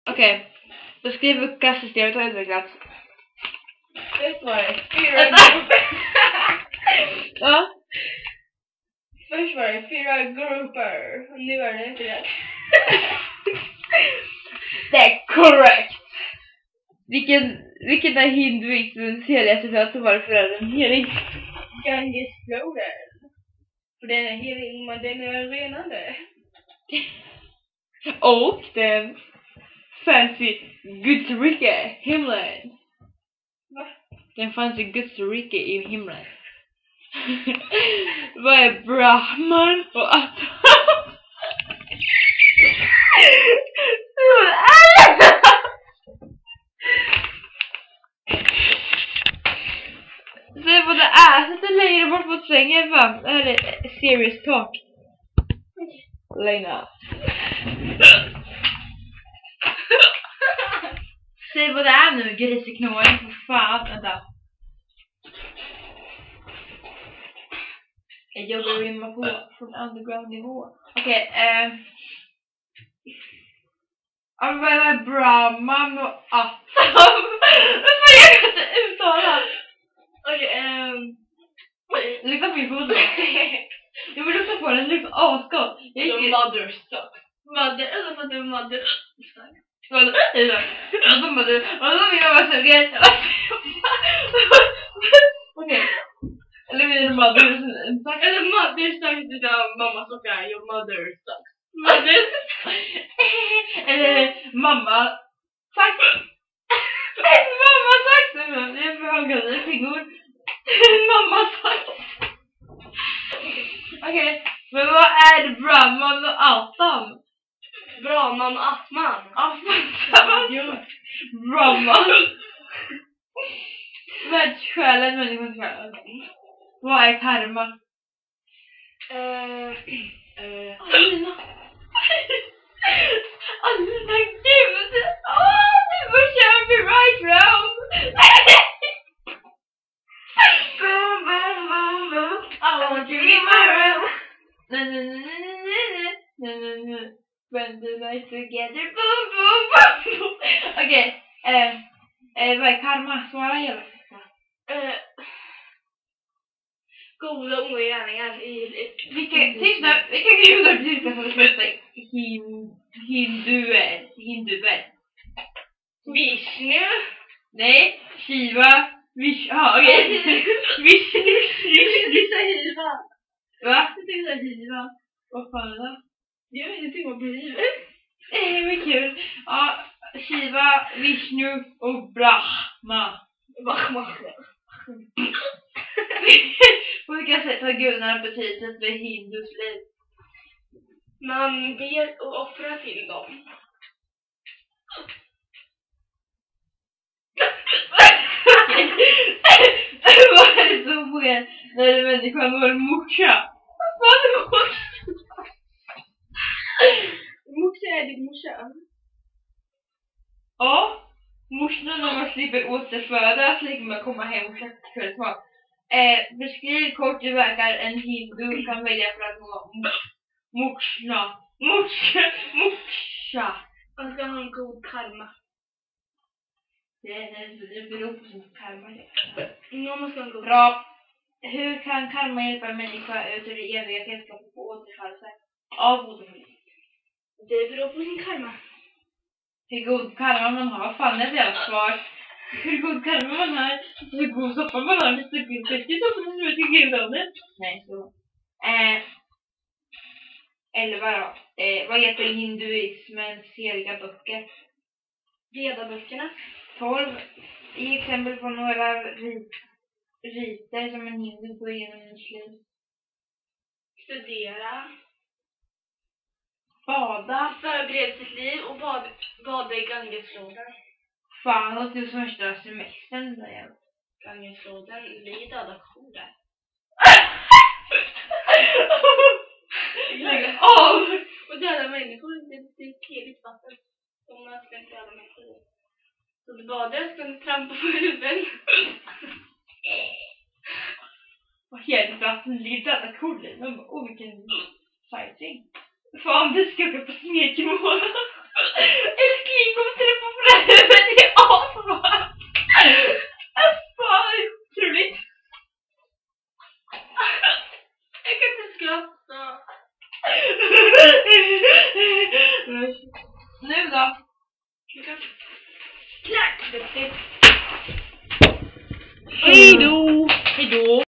Okej. Beskriv hur kassasystemet har utvecklats. Först var det Ja. Först var det 4 grupper. Och nu är det inte det. Det är korrekt. Vilken är hinduismens heligaste plats och varför är den helig? Gangesfloden. För den är helig, men den är renande. Och den fancy Guds rike, himlen. Va? Den fanns i Guds rike i himlen. Vad är Brahman och Atman? Säg vad det är. Sätt dig längre bort mot sängen, va? Det här är serious talk. Lena. Säg vad det är nu, griseknåring. För fan, vänta. Jag jobbar och rimmar på från underground nivå. Okej, vad är Brahman och Atman? Varför jag kan inte uttala? Okej, lukta på min fot. Jag vill lukta på den, det luktar asgott. The mother stuck. Mother, eller för att det är mother stuck. Och då vill jag vara sugen. Okej. Eller vill du mother stuck? Eller mother stuck, det där mamma sockar. Your mother stuck. Mother eller mamma sax. Mamma sax. Det är för högre fingor. Mamma sax. Okej, men vad är Brahman och Atman? Brahman och Atman. Atman. Brahman. Världssjälen, människans själ. Vad är karma? Alina. Alina, gud. Du får köra mig right round. Boom, boom, boom, boom. I want you in my room. Spend the night together. Boom, boom, boom. Okej. Vad är karma? Svara hela. Goda och gärningar i vilka gudar precis för att sluta? Hinduer. Vishnu. Nej, Shiva. Okej. Vishnu. Du säger Hiva. Va? Du säger Hiva. Vad fan är det? Jag vet inte vad det blir. Det är kul. Ja, Shiva, Vishnu och Brahma. På vilka sätt har gudarna betydelse för hindus liv? Man ber och offrar till dem. Vad är det som sker när människan var morsha? Vad är det morsha? Morsha är din morsa. Ja, morsan när man slipper återföda slipper man komma hem och köpa kvällsmat. Beskriv kort hur verkar en hindu kan välja för att nå moksha. Man ska ha en god karma. Det beror på sin karma. Ja, man ska ha en god. Bra. Hur kan karma hjälpa en människa ut ur det eviga kretsloppet på återfallelse? Av återfallelse. Det beror på sin karma. Hur god karma man har? Vad fan är det svar? Hur god karma man har? Hur god soppa man har? Lite soppa som är till gudarna. Nej, så. 11 då. Vad heter hinduismens heliga böcker? Vedaböckerna. 12. I exempel på några riter som en hindu går igenom en liv. Studera. Bada. Förbereda sitt liv och bada i Gangesfloden. Fan, och du som första semestern där jag. Gangesfloden, vi döda kor där. Lägg av! Och döda människor, det är heligt vatten. Så man ska inte döda människor. Så du badar, ska du trampa på huvudet. Vad heligt vatten, det är döda kor. Man bara, vilken fighting. Fan, du ska åka på smekmål. Älskling, kom Nu då? Klart! Hej då! Hej då!